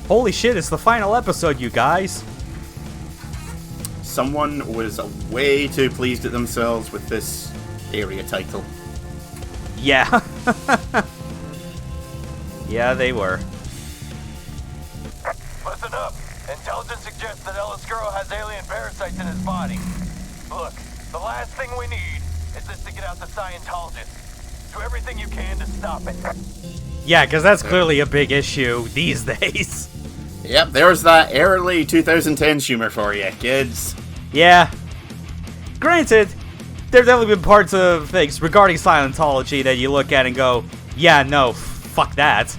Holy shit, it's the final episode, you guys. Someone was way too pleased at themselves with this area title. Yeah. Yeah, they were. Listen up. Intelligence suggests that Oscuro has alien parasites in his body. Look, the last thing we need is this to get out to Scientologists. Do everything you can to stop it. Yeah, because that's clearly a big issue these days. Yep, there's that early 2010s humor for you, kids. Yeah. Granted, there've definitely been parts of things regarding Scientology that you look at and go, yeah, no, fuck that.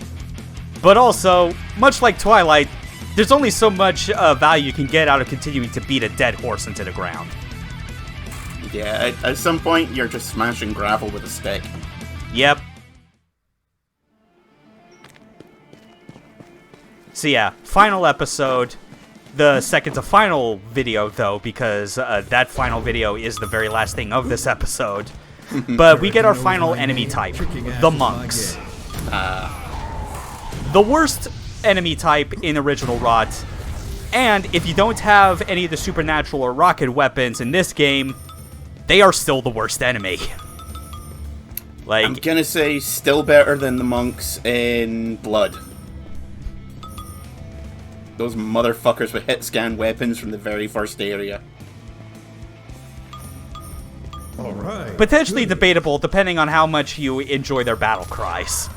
But also, much like Twilight, there's only so much value you can get out of continuing to beat a dead horse into the ground. Yeah, at some point, you're just smashing gravel with a stick. Yep. So yeah, final episode. The second to final video, though, because that final video is the very last thing of this episode. But we get our final enemy type, the monks. The worst enemy type in original Rot. And if you don't have any of the supernatural or rocket weapons in this game, they are still the worst enemy. Like, I'm gonna say still better than the monks in Blood. Those motherfuckers with hit scan weapons from the very first area. Alright. potentially debatable depending on how much you enjoy their battle cries.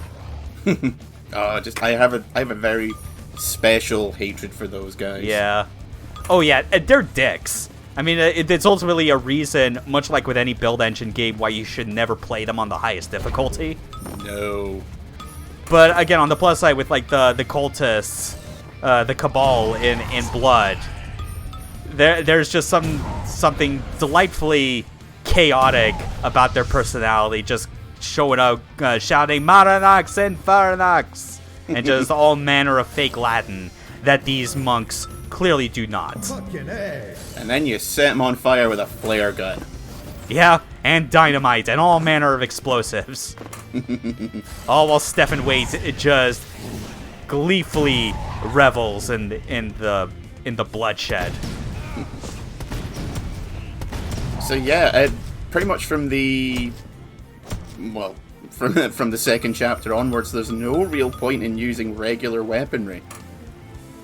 I have a very special hatred for those guys. Yeah. Oh yeah, they're dicks. I mean, it's ultimately a reason, much like with any build engine game, why you should never play them on the highest difficulty. No. But again, on the plus side, with like the cultists, the Cabal in Blood, there's just something delightfully chaotic about their personality, just showing up, shouting Maranax and Faranax, and just all manner of fake Latin that these monks clearly do not. Fucking A. And then you set them on fire with a flare gun. Yeah, and dynamite and all manner of explosives. All while Stephen Waite just gleefully revels in the bloodshed. So yeah, pretty much from the second chapter onwards, there's no real point in using regular weaponry.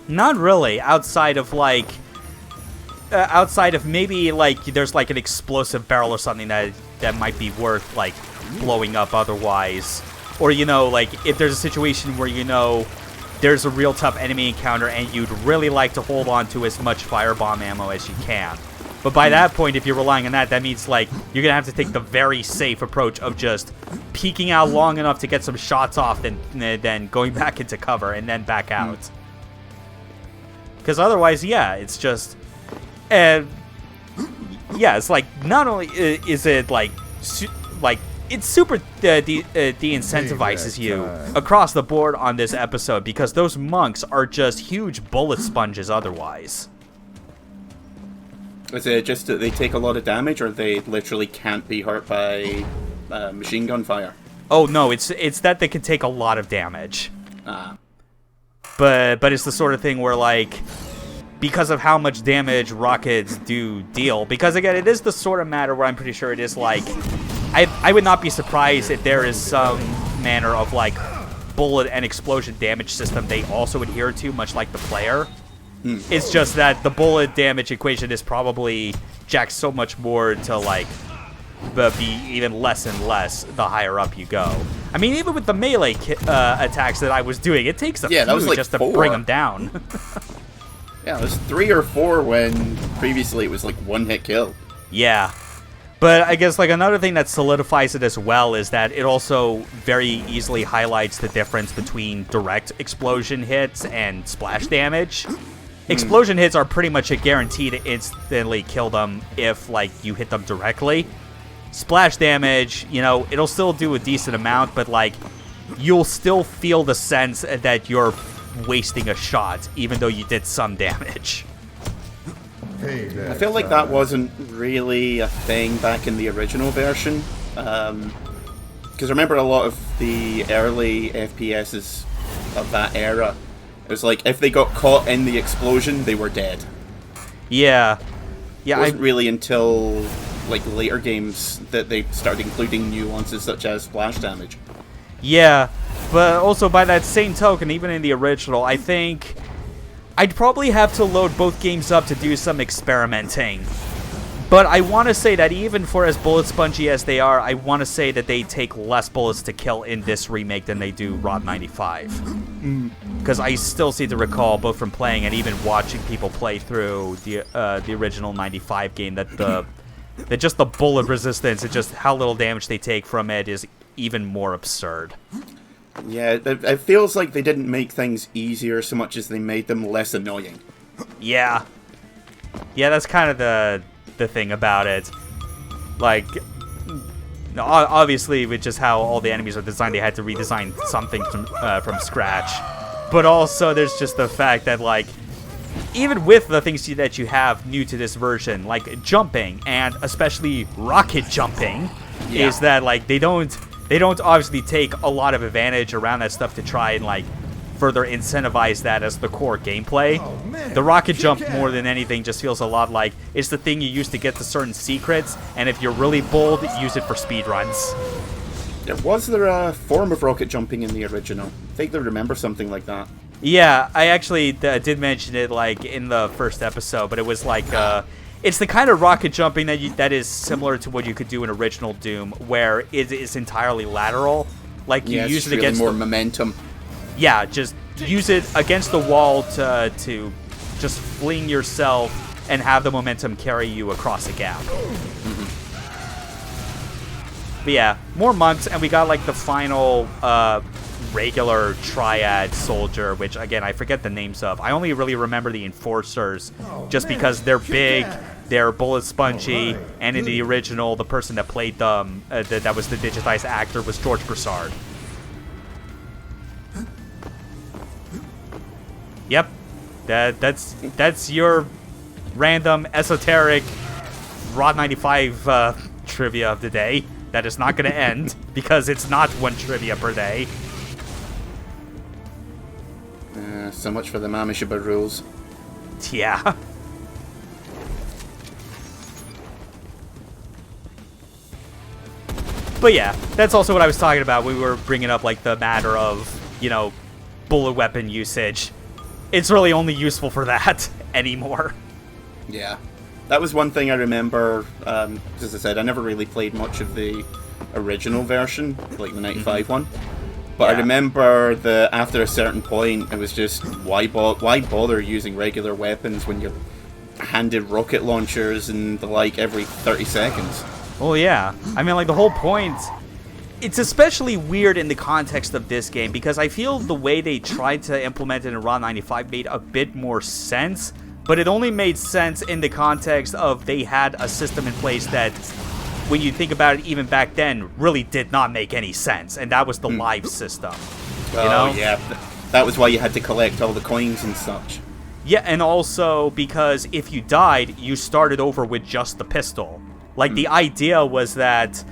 Not really, outside of maybe like there's like an explosive barrel or something that might be worth like blowing up otherwise, or like if there's a situation where there's a real tough enemy encounter and you'd really like to hold on to as much firebomb ammo as you can. But by that point, if you're relying on that means like you're gonna have to take the very safe approach of just peeking out long enough to get some shots off, then going back into cover and then back out. Because otherwise, yeah, it's just, it's like not only is it like it super de-incentivizes you across the board on this episode, because those monks are just huge bullet sponges otherwise. Is it just that they take a lot of damage, or they literally can't be hurt by machine gun fire? Oh no, it's that they can take a lot of damage. But it's the sort of thing where, like, because of how much damage rockets do deal, because again, it is the sort of matter where I'm pretty sure it is like, I would not be surprised if there is some manner of like bullet and explosion damage system they also adhere to, much like the player. It's just that the bullet damage equation is probably jacked so much more to like be even less and less the higher up you go. I mean, even with the melee attacks that I was doing, it takes a few like just 4. to bring them down. Yeah, it was 3 or 4 when previously it was like one-hit kill. Yeah. But I guess like another thing that solidifies it as well is that it also very easily highlights the difference between direct explosion hits and splash damage. Explosion hits are pretty much a guarantee to instantly kill them if like you hit them directly. Splash damage, it'll still do a decent amount, but like you'll still feel the sense that you're wasting a shot even though you did some damage. I feel like that wasn't really a thing back in the original version, because I remember a lot of the early FPSs of that era, It was like, if they got caught in the explosion, they were dead. Yeah. Yeah, It wasn't really until, like, later games that they started including nuances such as splash damage. Yeah, but also by that same token, even in the original, I think I'd probably have to load both games up to do some experimenting. But I want to say that even for as bullet spongy as they are, I want to say that they take less bullets to kill in this remake than they do Rod 95. Because I still seem to recall, both from playing and even watching people play through the original 95 game, that just the bullet resistance and just how little damage they take from it is even more absurd. Yeah, it feels like they didn't make things easier so much as they made them less annoying. Yeah. Yeah, that's kind of the thing about it. Like, obviously, with just how all the enemies are designed, they had to redesign something from scratch. But also, there's just the fact that, like, even with the things that you have new to this version, like jumping, and especially rocket jumping, is that, like, they don't obviously take a lot of advantage around that stuff to try and, like, further incentivize that as the core gameplay. Oh, man. The rocket jump, more than anything, just feels a lot like it's the thing you use to get to certain secrets, and if you're really bold, use it for speedruns. Was there a form of rocket jumping in the original? I think I remember something like that. Yeah, I actually did mention it, like, in the first episode, but it was like, it's the kind of rocket jumping that is similar to what you could do in original Doom, where it is entirely lateral. Like, you use it really against more momentum. Yeah, just use it against the wall to just fling yourself and have the momentum carry you across a gap. But yeah, more monks, and we got, like, the final regular Triad soldier, which, again, I forget the names of. I only really remember the Enforcers, just because they're big, they're bullet spongy, and in the original, the person that played them, that was the digitized actor, was George Broussard. Yep, that's your random esoteric Rod 95 trivia of the day. That is not going to end because it's not one trivia per day. So much for the Mamishaba rules. Yeah. But yeah, that's also what I was talking about. We were bringing up, like, the matter of, you know, bullet weapon usage. It's really only useful for that anymore. Yeah. That was one thing I remember, as I said, I never really played much of the original version, like the 95 one. But I remember that after a certain point, it was just, why bother using regular weapons when you're handed rocket launchers and the like every 30 seconds? Well, yeah. I mean, like, the whole point... It's especially weird in the context of this game, because I feel the way they tried to implement it in Rod 95 made a bit more sense, but it only made sense in the context of they had a system in place that, when you think about it even back then, really did not make any sense, and that was the live system. You know? Yeah. That was why you had to collect all the coins and such. Yeah, and also because if you died, you started over with just the pistol. Like, the idea was that...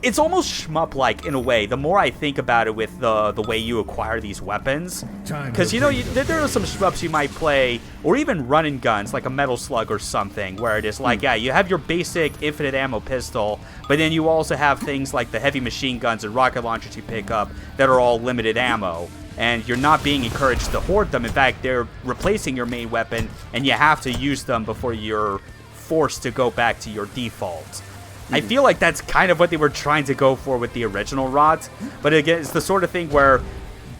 It's almost shmup-like in a way, the more I think about it with the way you acquire these weapons. Because, you know, there are some shmups you might play, or even run-and guns, like a Metal Slug or something, where it is like, yeah, you have your basic infinite ammo pistol, but then you also have things like the heavy machine guns and rocket launchers you pick up that are all limited ammo. And you're not being encouraged to hoard them. In fact, they're replacing your main weapon, and you have to use them before you're forced to go back to your default. I feel like that's kind of what they were trying to go for with the original Rods, but again, it's the sort of thing where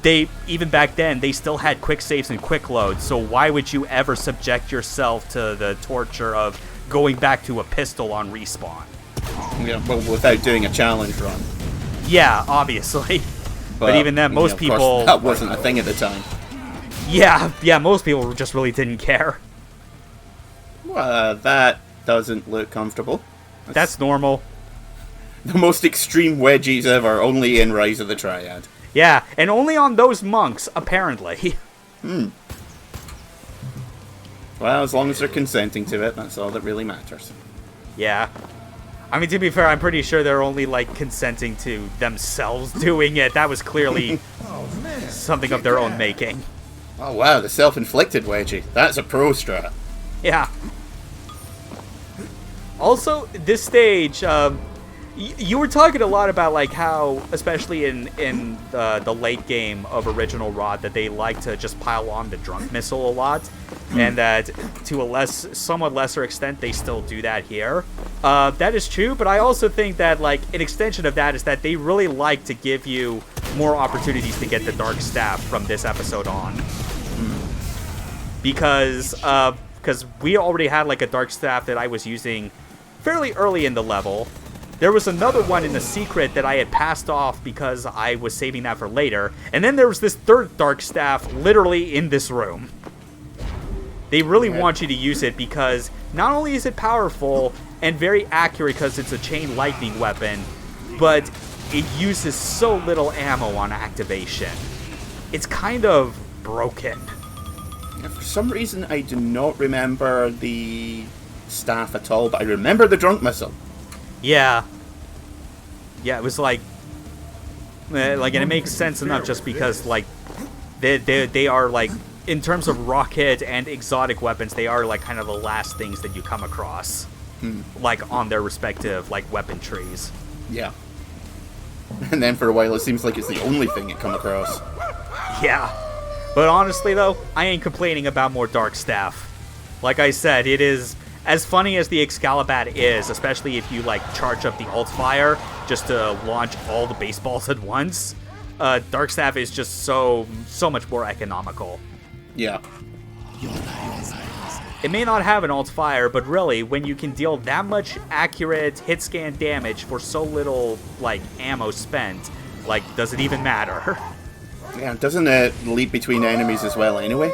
they, even back then, they still had quick saves and quick loads, so why would you ever subject yourself to the torture of going back to a pistol on respawn? Yeah, well, without doing a challenge run. Yeah, obviously. But even then, most people... Course, that wasn't a thing at the time. Yeah, most people just really didn't care. Well, that doesn't look comfortable. That's normal. The most extreme wedgies ever, only in Rise of the Triad. Yeah, and only on those monks, apparently. Well, as long as they're consenting to it, that's all that really matters. Yeah. I mean, to be fair, I'm pretty sure they're only, like, consenting to themselves doing it. That was clearly something of their own making. Oh wow, the self-inflicted wedgie. That's a pro strat. Yeah. Also, this stage, you were talking a lot about like how, especially in the late game of original Rod, that they like to just pile on the drunk missile a lot, and that to a somewhat lesser extent they still do that here. That is true, but I also think that like an extension of that is that they really like to give you more opportunities to get the Dark Staff from this episode on, because we already had like a Dark Staff that I was using fairly early in the level. There was another one in the secret that I had passed off because I was saving that for later. And then there was this third Dark Staff literally in this room. They really want you to use it because not only is it powerful and very accurate because it's a chain lightning weapon, but it uses so little ammo on activation. It's kind of broken. Yeah, for some reason, I do not remember the staff at all, but I remember the drunk missile. Yeah, it was like, and it makes sense enough just because like they are like, in terms of rocket and exotic weapons, they are like kind of the last things that you come across, like on their respective like weapon trees. Yeah. And then for a while, it seems like it's the only thing you come across. Yeah, but honestly though, I ain't complaining about more Dark Staff. Like I said, it is as funny as the Excalibat is, especially if you like charge up the alt fire just to launch all the baseballs at once. Dark Staff is just so much more economical. Yeah. It may not have an alt fire, but really, when you can deal that much accurate hit scan damage for so little like ammo spent, like, does it even matter? Yeah, doesn't it leap between enemies as well anyway?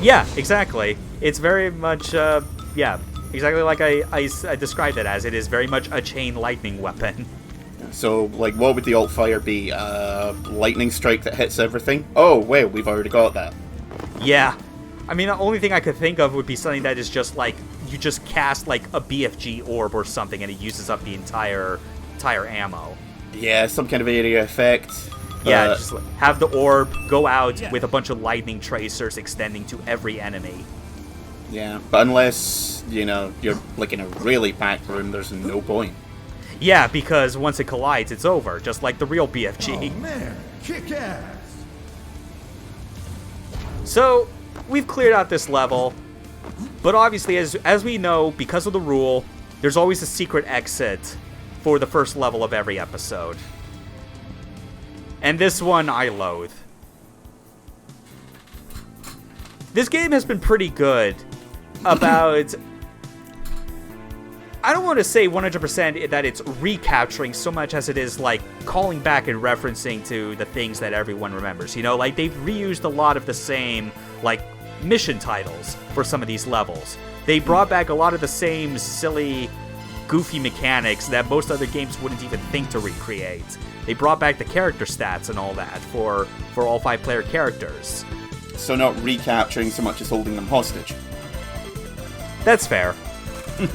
Yeah, exactly. It's very much, exactly like I described it as. It is very much a chain lightning weapon. So, like, what would the alt fire be? Lightning strike that hits everything? Oh, wait, we've already got that. Yeah. I mean, the only thing I could think of would be something that is just like, you just cast like a BFG orb or something and it uses up the entire ammo. Yeah, some kind of area effect. Yeah, just have the orb go out with a bunch of lightning tracers extending to every enemy. Yeah, but unless, you're like in a really packed room, there's no point. Yeah, because once it collides, it's over, just like the real BFG. Oh man, kick ass! So, we've cleared out this level, but obviously, as we know, because of the rule, there's always a secret exit for the first level of every episode. And this one, I loathe. This game has been pretty good about... I don't want to say 100% that it's recapturing so much as it is, like, calling back and referencing to the things that everyone remembers. Like, they've reused a lot of the same, like, mission titles for some of these levels. They brought back a lot of the same silly, goofy mechanics that most other games wouldn't even think to recreate. They brought back the character stats and all that for all 5-player characters. So not recapturing so much as holding them hostage. That's fair.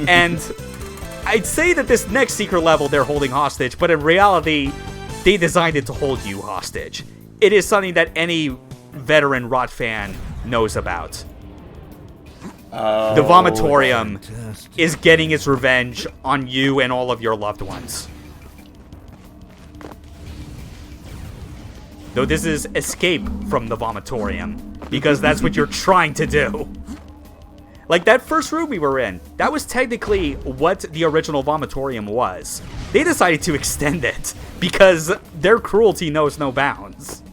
And I'd say that this next secret level they're holding hostage, but in reality, they designed it to hold you hostage. It is something that any veteran Rot fan knows about. Oh, the Vomitorium is getting its revenge on you and all of your loved ones. Though this is escape from the Vomitorium, because that's what you're trying to do. Like, that first room we were in, that was technically what the original Vomitorium was. They decided to extend it, because their cruelty knows no bounds.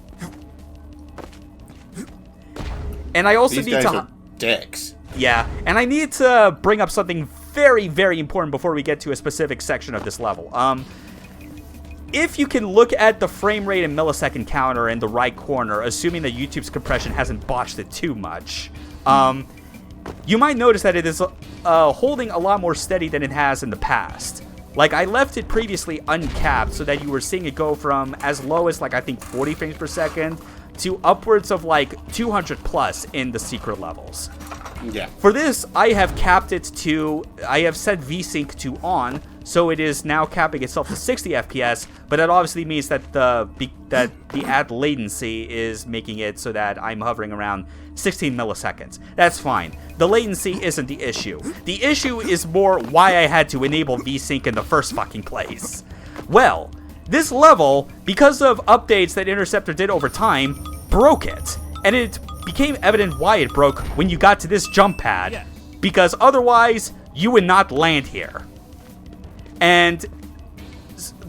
And I also These need guys to... are dicks. Yeah, and I need to bring up something very, very important before we get to a specific section of this level. If you can look at the frame rate and millisecond counter in the right corner, assuming that YouTube's compression hasn't botched it too much, you might notice that it is holding a lot more steady than it has in the past. Like, I left it previously uncapped so that you were seeing it go from as low as, like, I think 40 frames per second to upwards of, like, 200 plus in the secret levels. Yeah. For this, I have capped it to, I have set Vsync to on, so it is now capping itself to 60 FPS, but that obviously means that the add latency is making it so that I'm hovering around 16 milliseconds. That's fine. The latency isn't the issue. The issue is more why I had to enable Vsync in the first fucking place. Well, this level, because of updates that Interceptor did over time, broke it. And it became evident why it broke when you got to this jump pad, because otherwise you would not land here. And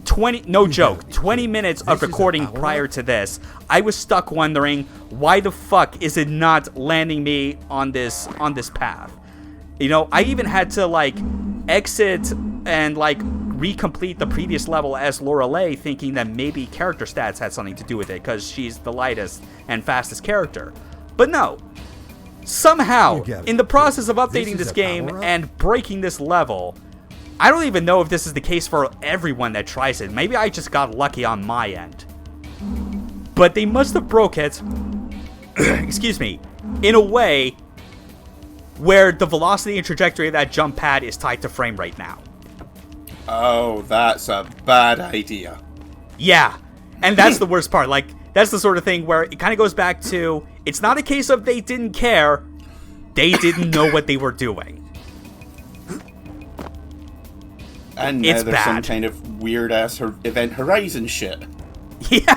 20 minutes of recording prior to this, I was stuck wondering why the fuck is it not landing me on this path. You know, I even had to like exit and like recomplete the previous level as Lorelei, thinking that maybe character stats had something to do with it because she's the lightest and fastest character. But no. Somehow, in the process of updating this game and breaking this level, I don't even know if this is the case for everyone that tries it. Maybe I just got lucky on my end. But they must have broke it, excuse me, in a way where the velocity and trajectory of that jump pad is tied to frame rate now. Oh, that's a bad idea. Yeah, and that's the worst part. Like, that's the sort of thing where it kind of goes back to, it's not a case of they didn't care, they didn't know what they were doing. And now there's some kind of weird-ass Event Horizon shit. Yeah.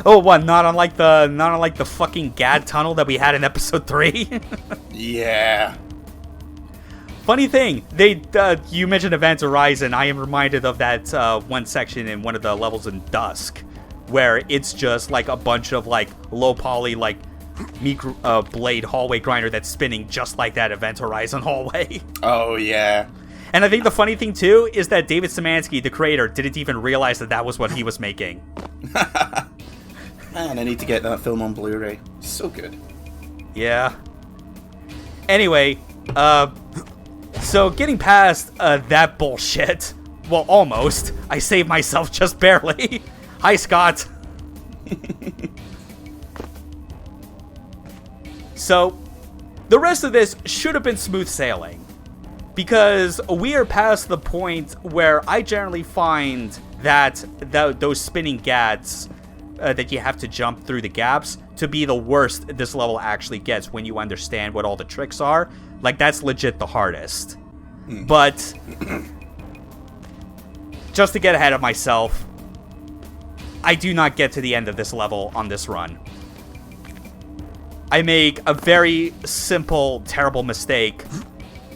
Oh, what? Not unlike the fucking GAD tunnel that we had in episode 3? Yeah. Funny thing, you mentioned Event Horizon. I am reminded of that one section in one of the levels in Dusk, where it's just like a bunch of like low poly like blade hallway grinder that's spinning just like that Event Horizon hallway. Oh yeah. And I think the funny thing too is that David Szymanski, the creator, didn't even realize that was what he was making. Man, I need to get that film on Blu-ray. So good. Yeah. Anyway, so getting past that bullshit, well, almost, I saved myself just barely. Hi, Scott. So, the rest of this should have been smooth sailing, because we are past the point where I generally find that those spinning gads that you have to jump through the gaps to be the worst this level actually gets when you understand what all the tricks are. Like, that's legit the hardest. But just to get ahead of myself, I do not get to the end of this level on this run. I make a very simple, terrible mistake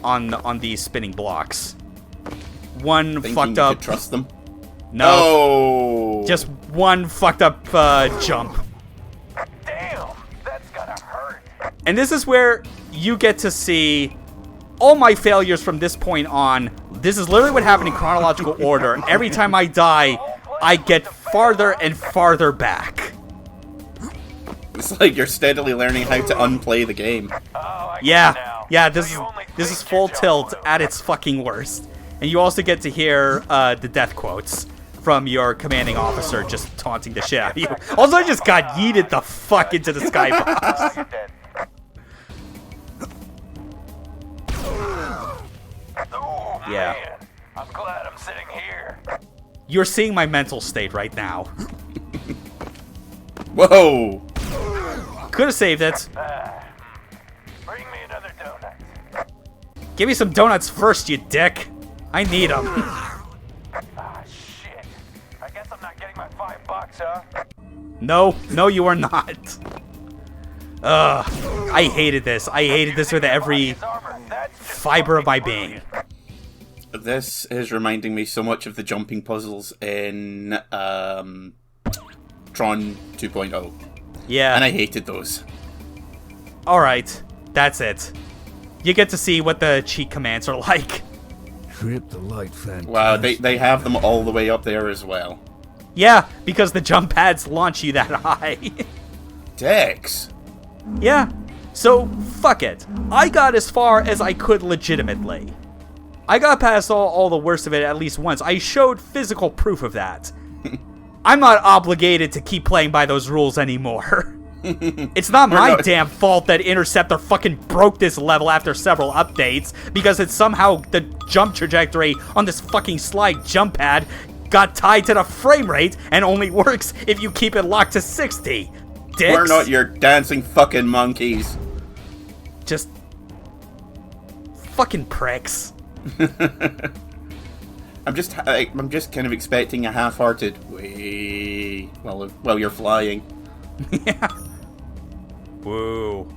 on these spinning blocks. One Thinking fucked you up. could trust them? No. Oh. Just one fucked up jump. Damn, that's gonna hurt. And this is where you get to see all my failures from this point on. This is literally what happened in chronological order. Every time I die, I get farther and farther back. It's like you're steadily learning how to unplay the game. Yeah, this is full tilt at its fucking worst. And you also get to hear the death quotes from your commanding officer just taunting the shit out of you. Also, I just got yeeted the fuck into the skybox. Yeah. Man, I'm glad I'm sitting here. You're seeing my mental state right now. Whoa! Could have saved it. Bring me another donut. Give me some donuts first, you dick. I need them. Ah, shit. I guess I'm not getting my $5, huh? No, you are not. Ugh, I hated this. I hated this with every fiber of my being. This is reminding me so much of the jumping puzzles in Tron 2.0. Yeah. And I hated those. Alright, that's it. You get to see what the cheat commands are like. Trip the light fantastic. Wow, they have them all the way up there as well. Yeah, because the jump pads launch you that high. Dex! Yeah, so fuck it. I got as far as I could legitimately. I got past all the worst of it at least once. I showed physical proof of that. I'm not obligated to keep playing by those rules anymore. It's not my damn fault that Interceptor fucking broke this level after several updates, because it's somehow the jump trajectory on this fucking slide jump pad got tied to the frame rate and only works if you keep it locked to 60. Dicks. We're not your dancing fucking monkeys. Just fucking pricks. I'm just kind of expecting a half-hearted wee while you're flying. Yeah. Woo.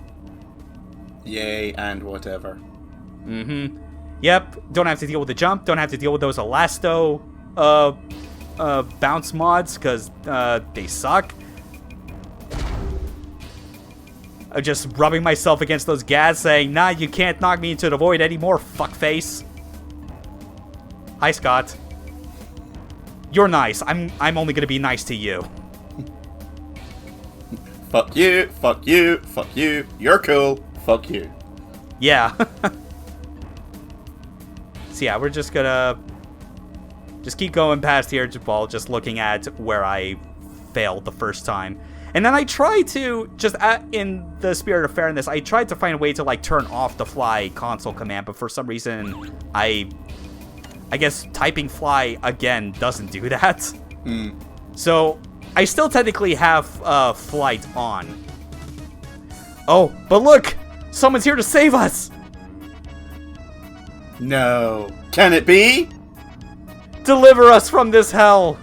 Yay and whatever. Mm-hmm. Yep. Don't have to deal with the jump. Don't have to deal with those Elasto bounce mods, because they suck. I'm just rubbing myself against those gads saying, nah, you can't knock me into the void anymore, fuckface. Hi, Scott. You're nice. I'm only gonna be nice to you. Fuck you, fuck you, fuck you. You're cool. Fuck you. Yeah. So yeah, we're just gonna keep going past the Urgent Ball, just looking at where I failed the first time. And then I tried to, in the spirit of fairness, I tried to find a way to, like, turn off the fly console command, but for some reason, I guess typing fly again doesn't do that. So I still technically have flight on. Oh, but look! Someone's here to save us! No. Can it be? Deliver us from this hell!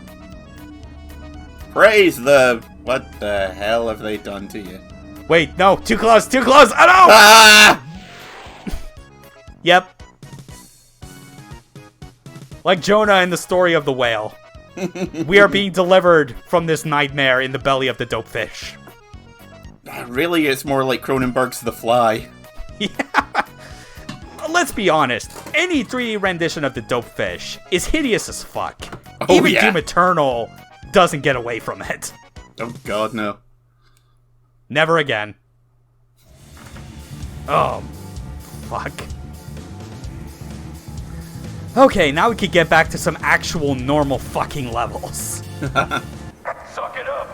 Praise the... What the hell have they done to you? Wait, no, too close, too close! Oh no! Ah! Yep. Like Jonah in the story of the whale. We are being delivered from this nightmare in the belly of the dope fish. Really, it's more like Cronenberg's The Fly. Yeah. Let's be honest. Any 3D rendition of the dope fish is hideous as fuck. Oh, Even yeah. Doom Eternal doesn't get away from it. Oh god, no. Never again. Oh, fuck. Okay, now we could get back to some actual normal fucking levels. Suck it up.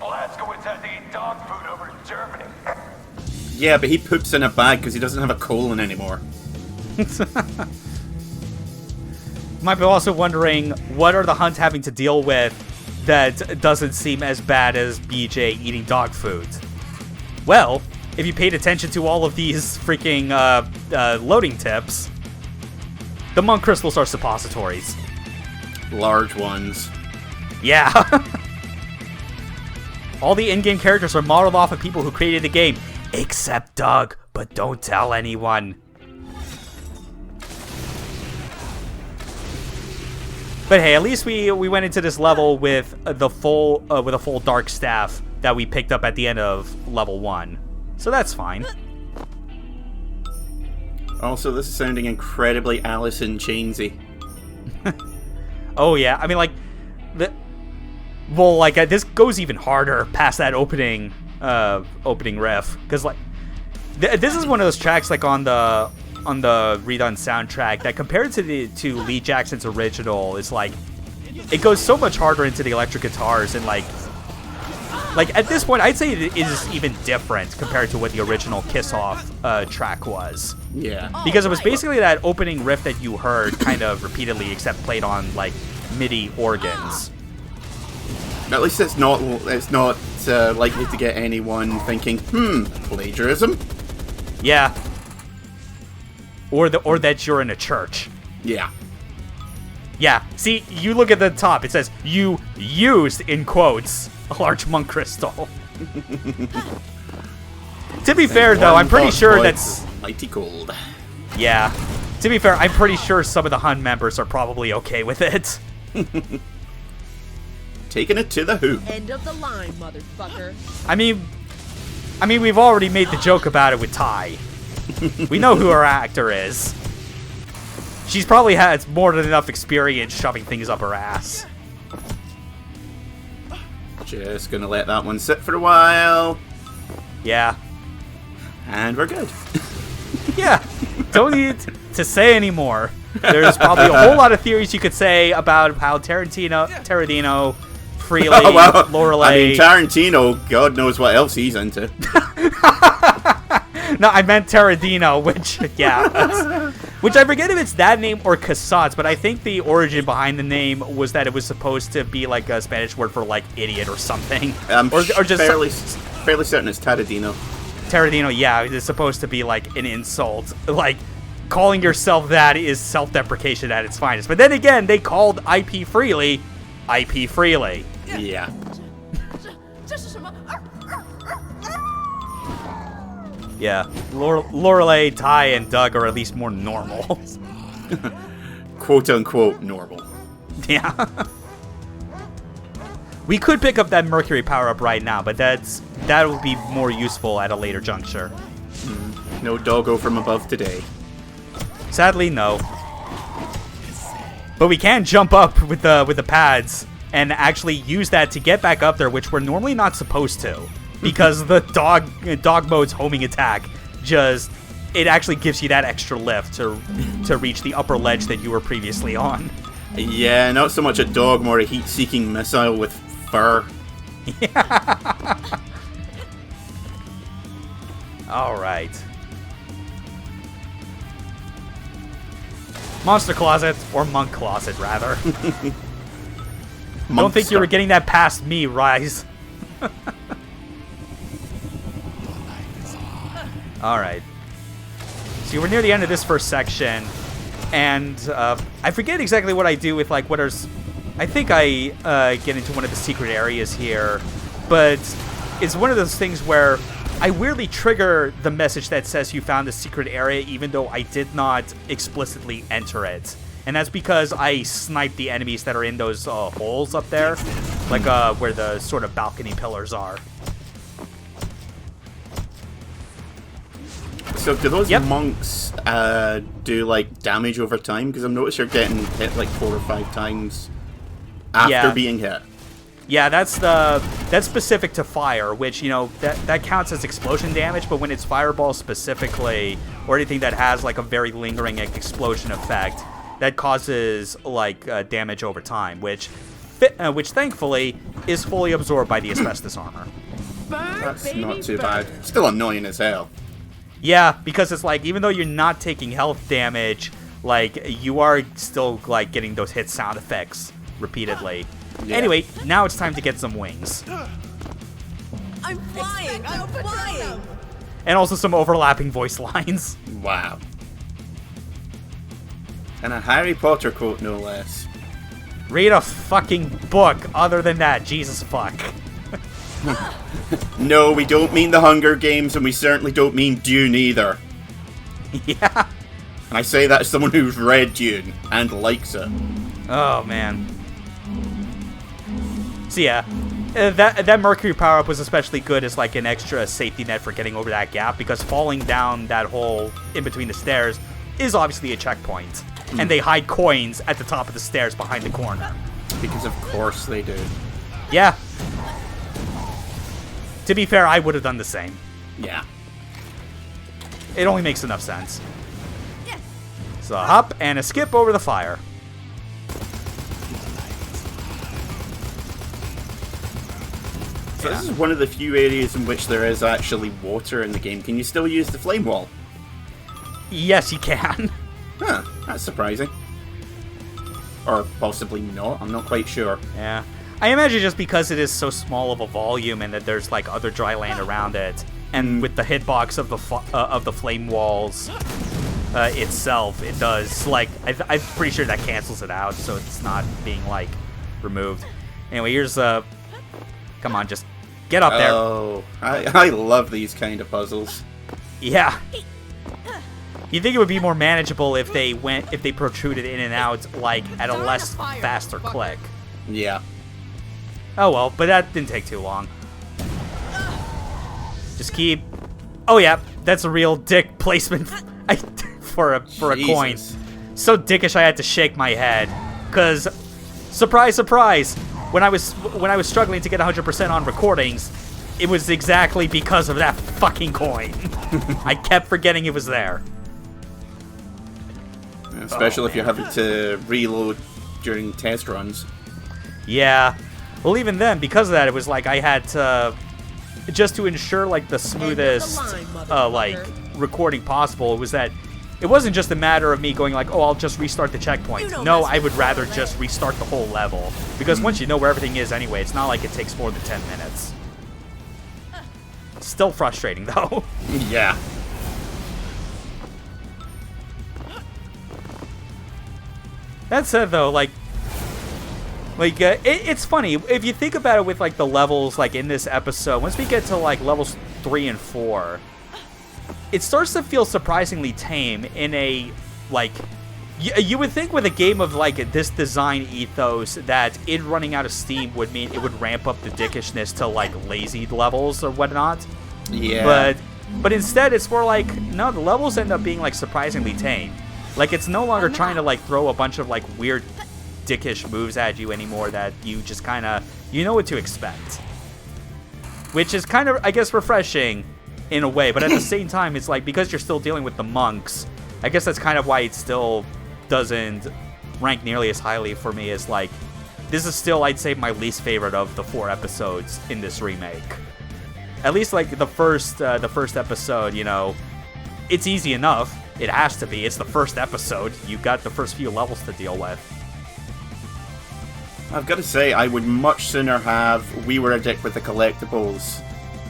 Blazkowicz had to eat dog food over in Germany. Yeah, but he poops in a bag because he doesn't have a colon anymore. Might be also wondering, what are the Hunts having to deal with that doesn't seem as bad as BJ eating dog food? Well, if you paid attention to all of these freaking loading tips, the monk crystals are suppositories. Large ones. Yeah. All the in-game characters are modeled off of people who created the game, except Doug, but don't tell anyone. But hey, at least we went into this level with a full dark staff that we picked up at the end of level 1. So that's fine. Also, this is sounding incredibly Alice in Chainsy. Oh yeah, I mean, like, this goes even harder past that opening riff, because like this is one of those tracks like on the redone soundtrack that compared to Lee Jackson's original is like it goes so much harder into the electric guitars, and like at this point I'd say it is even different compared to what the original Kiss Off track was. Yeah. Because it was basically that opening riff that you heard kind of repeatedly, except played on like MIDI organs. At least it's not likely to get anyone thinking, plagiarism? Yeah. Or that you're in a church. Yeah. Yeah. See, you look at the top. It says, you used, in quotes, a large monk crystal. To be fair, though, I'm pretty sure that's... mighty cold. Yeah. To be fair, I'm pretty sure some of the Hun members are probably okay with it. Taking it to the hoop. End of the line, motherfucker. I mean, we've already made the joke about it with Ty. We know who her actor is. She's probably had more than enough experience shoving things up her ass. Just gonna let that one sit for a while. Yeah. And we're good. Yeah. Don't need to say any more. There's probably a whole lot of theories you could say about how Tarantino Freely, Oh, well, Lorelei. I mean, Tarantino, God knows what else he's into. No, I meant Taradino, which, yeah. Which I forget if it's that name or Casats, but I think the origin behind the name was that it was supposed to be like a Spanish word for like idiot or something. I'm or just fairly certain it's Taradino. Taradino, yeah, it's supposed to be like an insult. Like, calling yourself that is self-deprecation at its finest. But then again, they called IP Freely, IP Freely. Yeah. Yeah, Lorelei, Ty, and Doug are at least more normal. Quote-unquote normal. Yeah. We could pick up that Mercury power-up right now, but that would be more useful at a later juncture. No doggo from above today. Sadly, no. But we can jump up with the pads and actually use that to get back up there, which we're normally not supposed to. Because the dog mode's homing attack it actually gives you that extra lift to reach the upper ledge that you were previously on. Yeah, not so much a dog, more a heat-seeking missile with fur. Yeah. All right. Monster closet, or monk closet, rather. Don't think you were getting that past me, Rise. Alright. So we're near the end of this first section, and I forget exactly what I do with, like, I think I get into one of the secret areas here, but it's one of those things where I weirdly trigger the message that says you found the secret area even though I did not explicitly enter it. And that's because I sniped the enemies that are in those holes up there, like where the sort of balcony pillars are. So do those monks do like damage over time? Because I've noticed you're getting hit like 4 or 5 times after being hit. Yeah, that's specific to fire, which, you know, that counts as explosion damage, but when it's fireball specifically, or anything that has like a very lingering explosion effect, that causes like damage over time, which thankfully is fully absorbed by the asbestos armor. That's not too bad. Still annoying as hell. Yeah, because it's like, even though you're not taking health damage, like, you are still, like, getting those hit sound effects repeatedly. Yeah. Anyway, now it's time to get some wings. I'm flying! I'm flying! And also some overlapping voice lines. Wow. And a Harry Potter quote, no less. Read a fucking book other than that, Jesus fuck. No, we don't mean the Hunger Games, and we certainly don't mean Dune either. Yeah. And I say that as someone who's read Dune and likes it. Oh, man. So yeah, that Mercury power-up was especially good as like an extra safety net for getting over that gap, because falling down that hole in between the stairs is obviously a checkpoint. And they hide coins at the top of the stairs behind the corner. Because of course they do. Yeah. To be fair, I would have done the same. Yeah. It only makes enough sense. So a hop and a skip over the fire. So this is one of the few areas in which there is actually water in the game. Can you still use the flame wall? Yes, you can. Huh, that's surprising. Or possibly not, I'm not quite sure. Yeah. I imagine just because it is so small of a volume and that there's like other dry land around it, and with the hitbox of the flame walls itself, it does, like, I'm pretty sure that cancels it out, so it's not being, like, removed. Anyway, here's come on, just get up there. Oh, I love these kind of puzzles. Yeah. You'd think it would be more manageable if they protruded in and out, like, at a less faster click. Yeah. Oh well, but that didn't take too long. Just keep... Oh yeah, that's a real dick placement for a coin. So dickish I had to shake my head. Cause, surprise, surprise, when I was struggling to get 100% on recordings, it was exactly because of that fucking coin. I kept forgetting it was there. Especially if you're having to reload during test runs. Yeah. Well, even then, because of that, it was like I had to, just to ensure like the smoothest like recording possible, was that it wasn't just a matter of me going like, oh, I'll just restart the checkpoint. No, I would rather just restart the whole level, because once you know where everything is anyway, it's not like it takes more than 10 minutes. Still frustrating though. Yeah. That said, though, it's funny if you think about it with like the levels like in this episode. Once we get to like levels 3 and 4, it starts to feel surprisingly tame in a like. You would think with a game of like this design ethos that it running out of steam would mean it would ramp up the dickishness to like lazy levels or whatnot. Yeah. But instead, it's more like no, the levels end up being like surprisingly tame. Like, it's no longer trying to, like, throw a bunch of, like, weird dickish moves at you anymore that you just kind of, you know what to expect. Which is kind of, I guess, refreshing in a way. But at the same time, it's like, because you're still dealing with the monks, I guess that's kind of why it still doesn't rank nearly as highly for me as, like, this is still, I'd say, my least favorite of the 4 episodes in this remake. At least, like, the first episode, you know, it's easy enough. It has to be. It's the first episode. You've got the first few levels to deal with. I've got to say, I would much sooner have We Were a Dick with the collectibles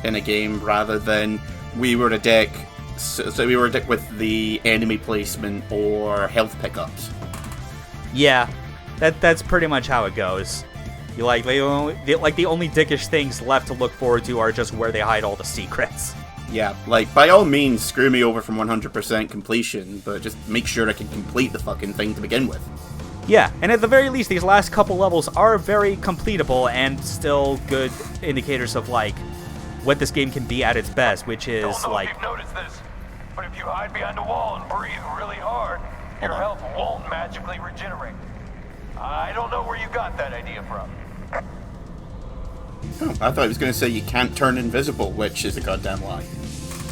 in a game rather than We Were a Dick. So We Were a Dick with the enemy placement or health pickups. Yeah, that's pretty much how it goes. You like the only dickish things left to look forward to are just where they hide all the secrets. Yeah, like, by all means, screw me over from 100% completion, but just make sure I can complete the fucking thing to begin with. Yeah, and at the very least, these last couple levels are very completable and still good indicators of, like, what this game can be at its best, which is, Don't know like... if you've noticed this, but if you hide behind a wall and breathe really hard, your health won't magically regenerate. I don't know where you got that idea from. Oh, I thought I was going to say you can't turn invisible, which is a goddamn lie.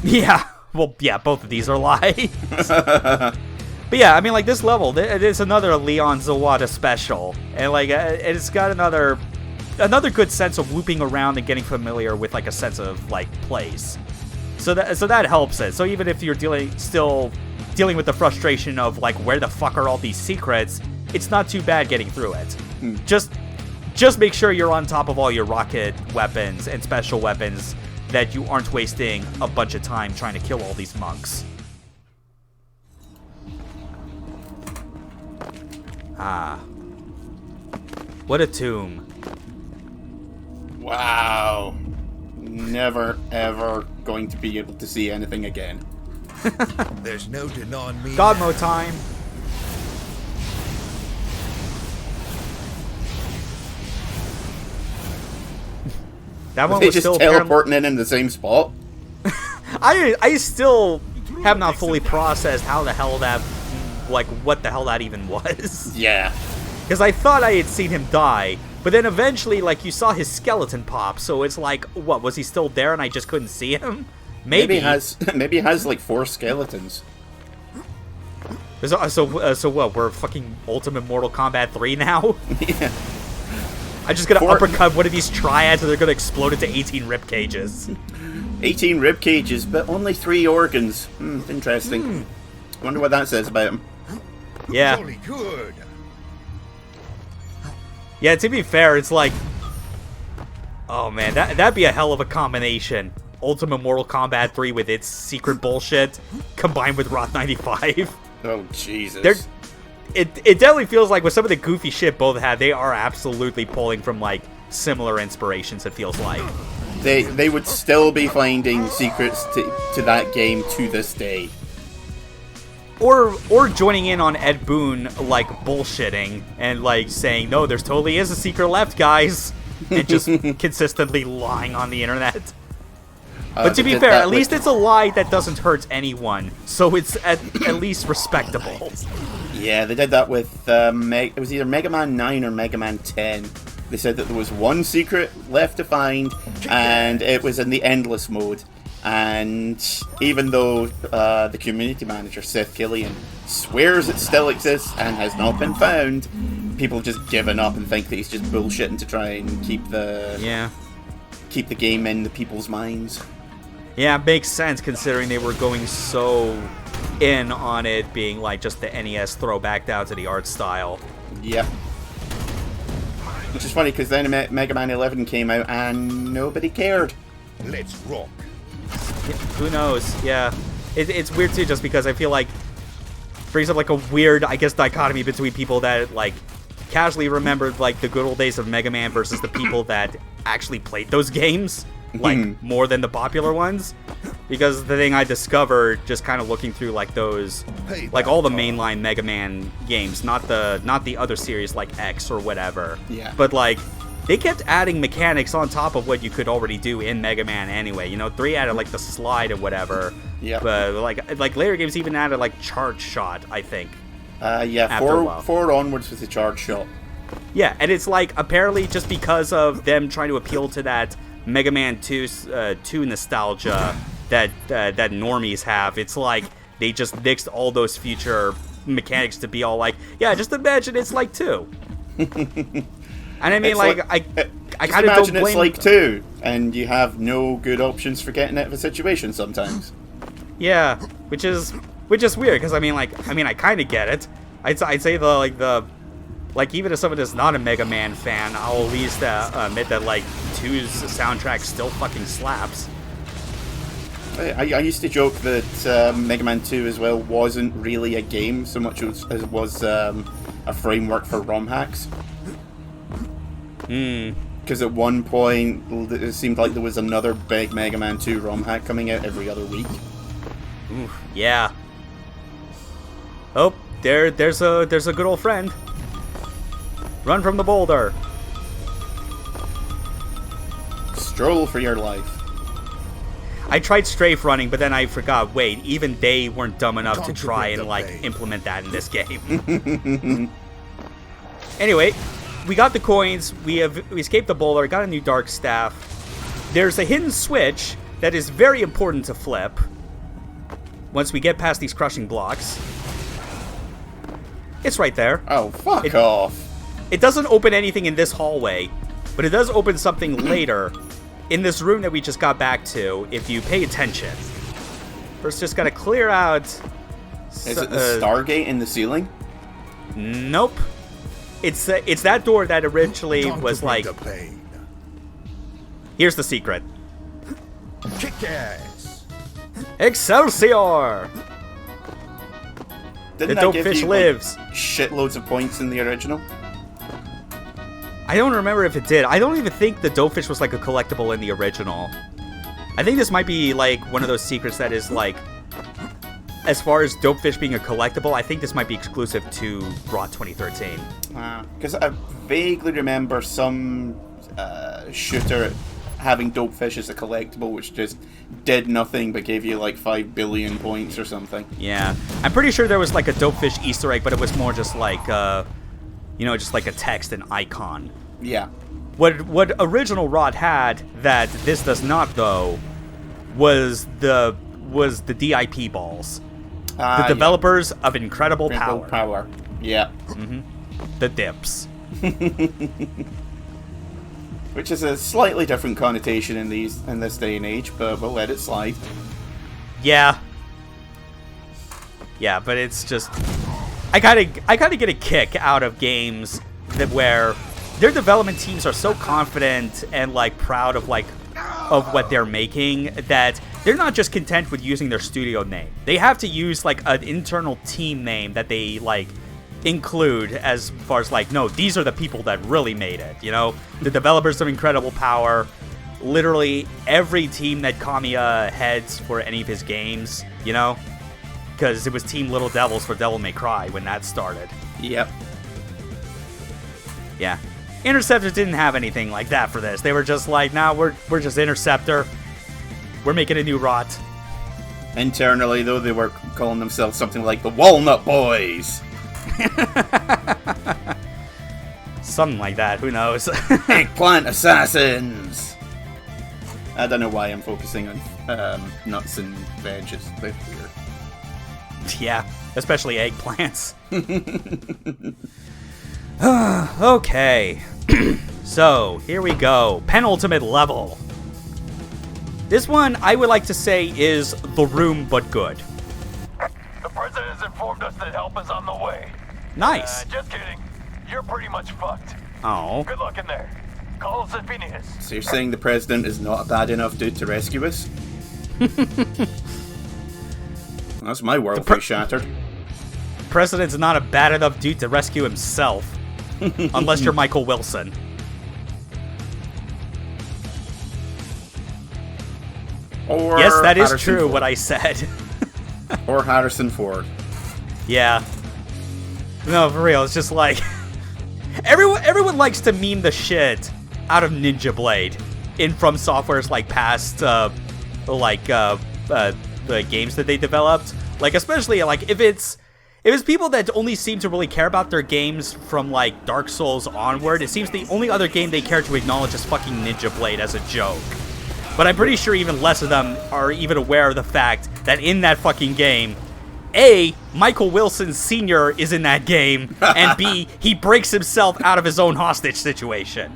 Yeah, well, yeah, both of these are lies. But yeah, I mean, like, this level, it's another Leon Zawada special. And, like, it's got another good sense of looping around and getting familiar with, like, a sense of, like, place. So that helps it. So even if you're still dealing with the frustration of, like, where the fuck are all these secrets, it's not too bad getting through it. Just make sure you're on top of all your rocket weapons and special weapons, that you aren't wasting a bunch of time trying to kill all these monks. Ah. What a tomb. Wow. Never, ever going to be able to see anything again. There's no denying me. God mode time. That one They was just still teleporting in the same spot? I still have not fully processed how the hell that, like, what the hell that even was. Yeah. Because I thought I had seen him die, but then eventually, like, you saw his skeleton pop, so it's like, what, was he still there and I just couldn't see him? Maybe. Maybe he has like 4 skeletons. So what, we're fucking Ultimate Mortal Kombat 3 now? Yeah. I'm just gonna uppercut one of these triads and they're gonna explode into 18 rib cages. 18 rib cages, but only 3 organs. Interesting. Wonder what that says about him. Yeah. Jolly good. Yeah, to be fair, it's like... Oh man, that'd be a hell of a combination. Ultimate Mortal Kombat 3 with its secret bullshit, combined with Roth 95. Oh, Jesus. It definitely feels like with some of the goofy shit both had, they are absolutely pulling from, like, similar inspirations, it feels like. They would still be finding secrets to that game to this day. Or joining in on Ed Boon, like, bullshitting and, like, saying, no, there totally is a secret left, guys. And just consistently lying on the internet. But to be fair, at least it's a lie that doesn't hurt anyone. So it's at least respectable. Yeah, they did that with, it was either Mega Man 9 or Mega Man 10. They said that there was one secret left to find, and it was in the endless mode. And even though the community manager, Seth Killian, swears it still exists and has not been found, people have just given up and think that he's just bullshitting to try and keep the game in the people's minds. Yeah, it makes sense considering they were going so in on it being like just the NES throwback down to the art style. Yep. Which is funny because then Mega Man 11 came out and nobody cared. Let's rock. Yeah, who knows? Yeah. It's weird too just because I feel like brings up like a weird, I guess, dichotomy between people that like casually remembered like the good old days of Mega Man versus the people that actually played those games like more than the popular ones. Because the thing I discovered just kind of looking through like those, like all the mainline Mega Man games, not the other series like X or whatever. Yeah. But like they kept adding mechanics on top of what you could already do in Mega Man anyway. You know, 3 added like the slide or whatever. Yeah. But like later games even added like charge shot, I think. Yeah. Four onwards with the charge shot. Yeah, and it's like apparently just because of them trying to appeal to that Mega Man 2 nostalgia that normies have, it's like they just nixed all those future mechanics to be all like, yeah, just imagine it's like 2. And I mean, I kind of don't blame it's like 2, and you have no good options for getting out of a situation sometimes. Yeah, which is weird because I mean I kind of get it. I'd say like even as someone that's not a Mega Man fan, I'll at least admit that like 2's soundtrack still fucking slaps. I used to joke that Mega Man 2 as well wasn't really a game so much as it was a framework for ROM hacks. Because at one point it seemed like there was another big Mega Man 2 ROM hack coming out every other week. Ooh, yeah. Oh, there's a good old friend. Run from the boulder. Stroll for your life. I tried strafe running, but then I forgot, wait, even they weren't dumb enough to try and like implement that in this game. Anyway, we got the coins, we escaped the boulder, got a new dark staff. There's a hidden switch that is very important to flip once we get past these crushing blocks. It's right there. Oh, fuck off. It doesn't open anything in this hallway, but it does open something later in this room that we just got back to, if you pay attention. First, just gotta clear out... Is it the Stargate in the ceiling? Nope. It's that door that originally was like... Here's the secret. Kick ass. Excelsior! Didn't the dope fish lives. Like, shitloads of points in the original? I don't remember if it did. I don't even think the dope fish was like a collectible in the original. I think this might be like one of those secrets that is like, as far as dope fish being a collectible, I think this might be exclusive to ROT 2013. Because I vaguely remember some shooter having dope fish as a collectible, which just did nothing but gave you like 5 billion points or something. Yeah, I'm pretty sure there was like a dope fish Easter egg, but it was more just like, just like a text and icon. Yeah. What original ROT had that this does not though was the DIP balls. The developers of Incredible Power. Yeah. Mm-hmm. The dips. Which is a slightly different connotation in this day and age, but we'll let it slide. Yeah. Yeah, but it's just I gotta get a kick out of games that where their development teams are so confident and like proud of what they're making that they're not just content with using their studio name. They have to use like an internal team name that they like include as far as like, no, these are the people that really made it, you know? The developers of Incredible Power, literally every team that Kamiya heads for any of his games, you know? Because it was Team Little Devils for Devil May Cry when that started. Yep. Yeah. Interceptor didn't have anything like that for this. They were just like, nah, we're just Interceptor. We're making a new ROT. Internally, though, they were calling themselves something like the Walnut Boys. Something like that, who knows? Eggplant Assassins! I don't know why I'm focusing on nuts and veg, it's a bit weird. Yeah, especially eggplants. Okay. So, here we go. Penultimate level. This one, I would like to say, is the room, but good. The president has informed us that help is on the way. Nice. Just kidding. You're pretty much fucked. Oh. Good luck in there. Call us if he needs. So you're saying the president is not a bad enough dude to rescue us? That's my worldview shattered. President's not a bad enough dude to rescue himself. Unless you're Michael Wilson. Or Yes, that is Harrison true, Ford. what I said. Or Harrison Ford. Yeah. No, for real, it's just like... Everyone likes to meme the shit out of Ninja Blade in From Software's, like, past, the games that they developed. Like, especially, like, if it's people that only seem to really care about their games from, like, Dark Souls onward, it seems the only other game they care to acknowledge is fucking Ninja Blade as a joke. But I'm pretty sure even less of them are even aware of the fact that in that fucking game, A, Michael Wilson Sr. is in that game, and B, he breaks himself out of his own hostage situation.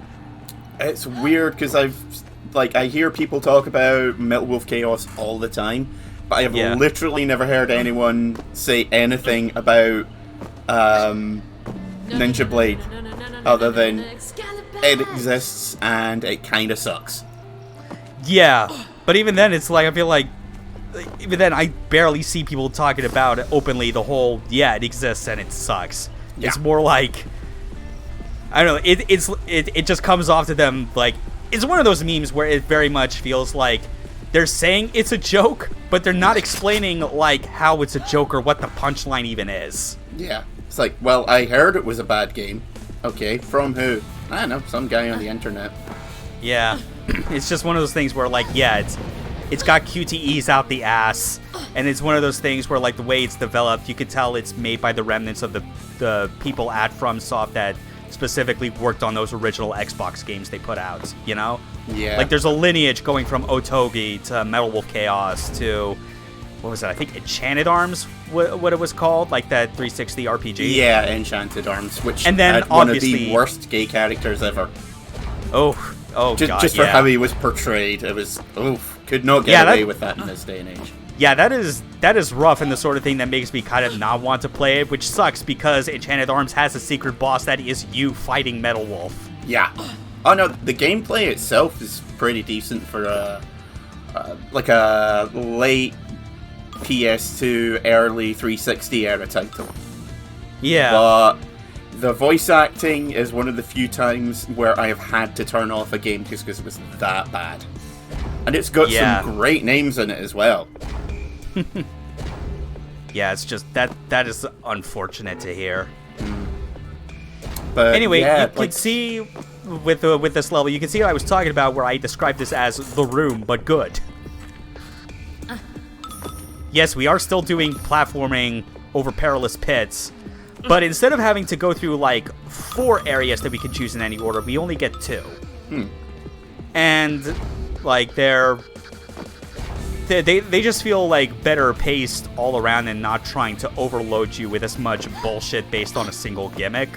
It's weird because I hear people talk about Metal Wolf Chaos all the time, but I have literally never heard anyone say anything about Ninja Blade other than it exists and it kind of sucks. Yeah, but even then, it's like, I feel like, even then, I barely see people talking about it openly the whole, yeah, it exists and it sucks. Yeah. It's more like, I don't know, it just comes off to them like, it's one of those memes where it very much feels like they're saying it's a joke, but they're not explaining, like, how it's a joke or what the punchline even is. Yeah. It's like, well, I heard it was a bad game. Okay, from who? I don't know, some guy on the internet. Yeah. It's just one of those things where, like, yeah, it's got QTEs out the ass, and it's one of those things where, like, the way it's developed, you could tell it's made by the remnants of the people at FromSoft that specifically worked on those original Xbox games they put out, you know? Yeah. Like, there's a lineage going from Otogi to Metal Wolf Chaos to, what was it, I think Enchanted Arms, what it was called, like that 360 RPG? Yeah, Enchanted Arms, which and then had one of obviously, the worst gay characters ever. Oh, God, just for how he was portrayed, it was, could not get away with that in this day and age. Yeah, that is rough and the sort of thing that makes me kind of not want to play it, which sucks because Enchanted Arms has a secret boss that is you fighting Metal Wolf. Yeah. Oh no, the gameplay itself is pretty decent for a late PS2, early 360 era title. Yeah. But the voice acting is one of the few times where I have had to turn off a game just because it was that bad. And it's got some great names in it as well. Yeah, it's just that is unfortunate to hear. But anyway, yeah, you can see with this level, you can see what I was talking about where I described this as the room, but good. Yes, we are still doing platforming over perilous pits, but instead of having to go through like 4 areas that we can choose in any order, we only get 2. And like they just feel like better paced all around and not trying to overload you with as much bullshit based on a single gimmick.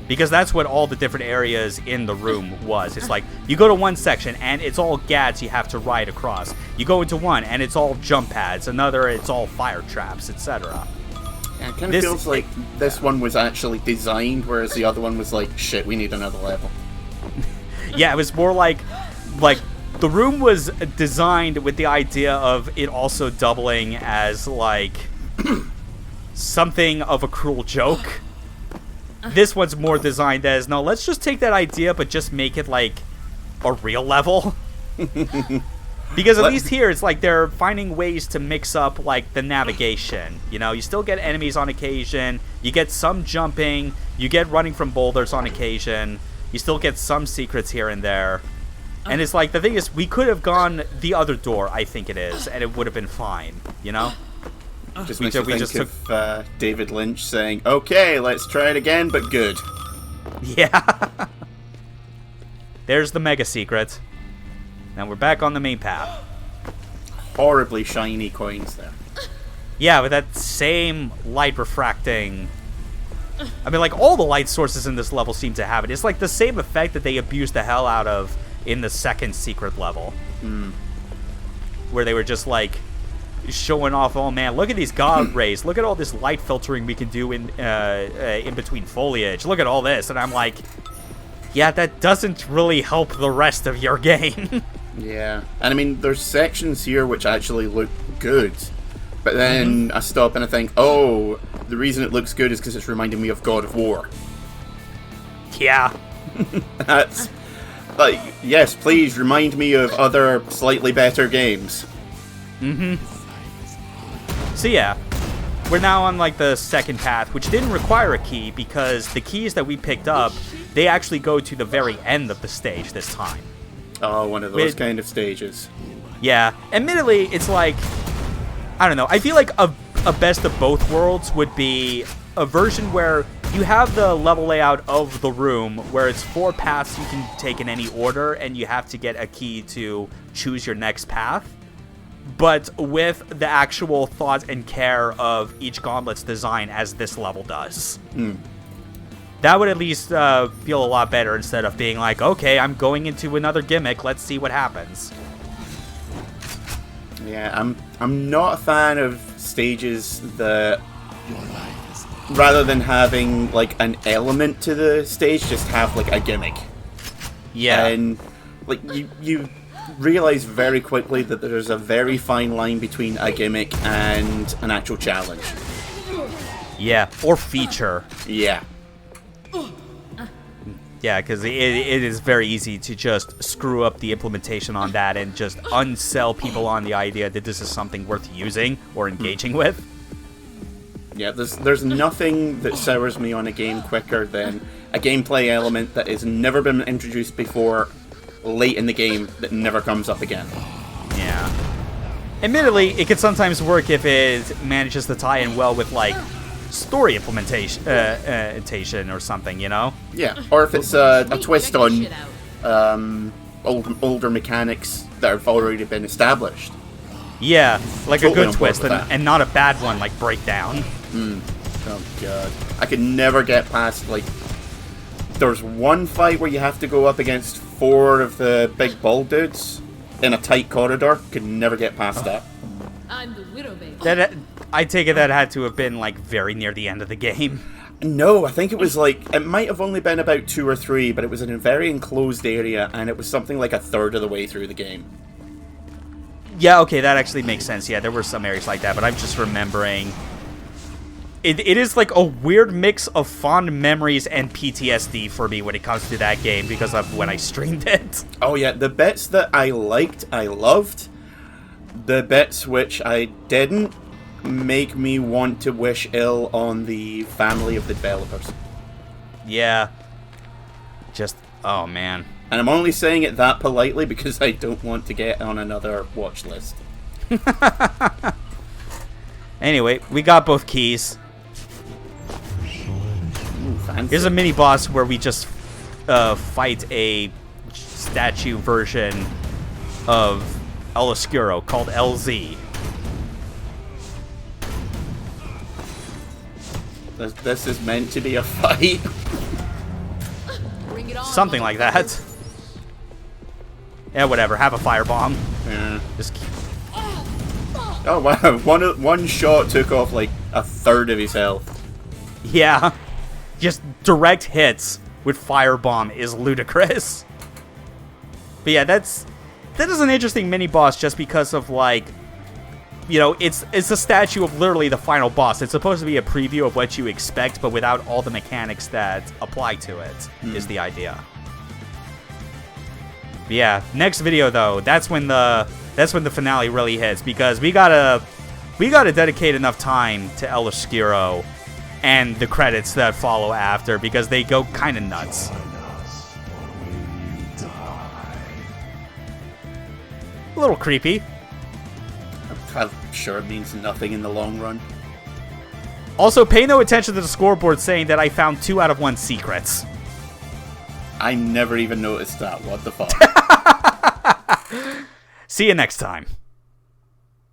Because that's what all the different areas in the room was. It's like, you go to one section and it's all gads you have to ride across. You go into one and it's all jump pads. Another, it's all fire traps, etc. Yeah, it kind of feels like this one was actually designed, whereas the other one was like, shit, we need another level. Yeah, it was more like the room was designed with the idea of it also doubling as like something of a cruel joke. This one's more designed as, no, let's just take that idea but just make it like a real level. Because at least here it's like they're finding ways to mix up like the navigation. You know, you still get enemies on occasion, you get some jumping, you get running from boulders on occasion, you still get some secrets here and there. And it's like, the thing is, we could have gone the other door, I think it is, and it would have been fine, you know? Just makes me think of David Lynch saying, okay, let's try it again, but good. Yeah. There's the mega secret. Now we're back on the main path. Horribly shiny coins there. Yeah, with that same light refracting I mean, like, all the light sources in this level seem to have it. It's like the same effect that they abused the hell out of in the second secret level. Where they were just, like, showing off, oh, man, look at these god rays. Look at all this light filtering we can do in between foliage. Look at all this. And I'm like, yeah, that doesn't really help the rest of your game. Yeah. And I mean, there's sections here which actually look good. But then I stop and I think, oh, the reason it looks good is because it's reminding me of God of War. Yeah. That's like, yes, please remind me of other slightly better games. So yeah, we're now on like the second path, which didn't require a key because the keys that we picked up, they actually go to the very end of the stage this time. Oh, one of those kind of stages. Yeah, admittedly, it's like, I don't know, I feel like a best of both worlds would be a version where you have the level layout of the room where it's 4 paths you can take in any order and you have to get a key to choose your next path, but with the actual thought and care of each gauntlet's design as this level does. That would at least feel a lot better instead of being like, okay, I'm going into another gimmick, let's see what happens. Yeah, I'm not a fan of stages that, rather than having like an element to the stage, just have like a gimmick. Yeah. And like you realize very quickly that there's a very fine line between a gimmick and an actual challenge. Yeah, or feature. Yeah. Yeah, because it is very easy to just screw up the implementation on that and just unsell people on the idea that this is something worth using or engaging with. Yeah, there's nothing that sours me on a game quicker than a gameplay element that has never been introduced before late in the game that never comes up again. Yeah. Admittedly, it could sometimes work if it manages to tie in well with, like, story implementation or something, you know? Yeah, or if it's a twist on older mechanics that have already been established. Yeah, like Totally a good on board twist with that. and not a bad one, like Breakdown. Oh god. I could never get past, like, there's one fight where you have to go up against 4 of the big bald dudes in a tight corridor. Could never get past that. I'm the widow baby. That I take it that had to have been, like, very near the end of the game. No, I think it was like, it might have only been about 2 or 3, but it was in a very enclosed area, and it was something like a third of the way through the game. Yeah, okay, that actually makes sense. Yeah, there were some areas like that, but I'm just remembering... It is like a weird mix of fond memories and PTSD for me when it comes to that game because of when I streamed it. Oh yeah, the bits that I liked, I loved. The bits which I didn't make me want to wish ill on the family of the developers. Yeah. Just, oh man. And I'm only saying it that politely because I don't want to get on another watch list. Anyway, we got both keys. Ooh, fancy. Here's a mini boss where we just fight a statue version of El Oscuro called LZ. This is meant to be a fight. Bring it on. Something like that. Yeah, whatever. Have a firebomb. Yeah. Just keep... Oh wow, one shot took off like a third of his health. Yeah. Just direct hits with firebomb is ludicrous. But yeah, that is an interesting mini boss just because of, like, you know, it's a statue of literally the final boss. It's supposed to be a preview of what you expect, but without all the mechanics that apply to it, is the idea. But yeah, next video though, that's when the finale really hits, because we gotta dedicate enough time to El Oscuro and the credits that follow after, because they go kind of nuts. A little creepy. I'm sure it means nothing in the long run. Also, pay no attention to the scoreboard saying that I found 2 out of 1 secrets. I never even noticed that. What the fuck? See you next time.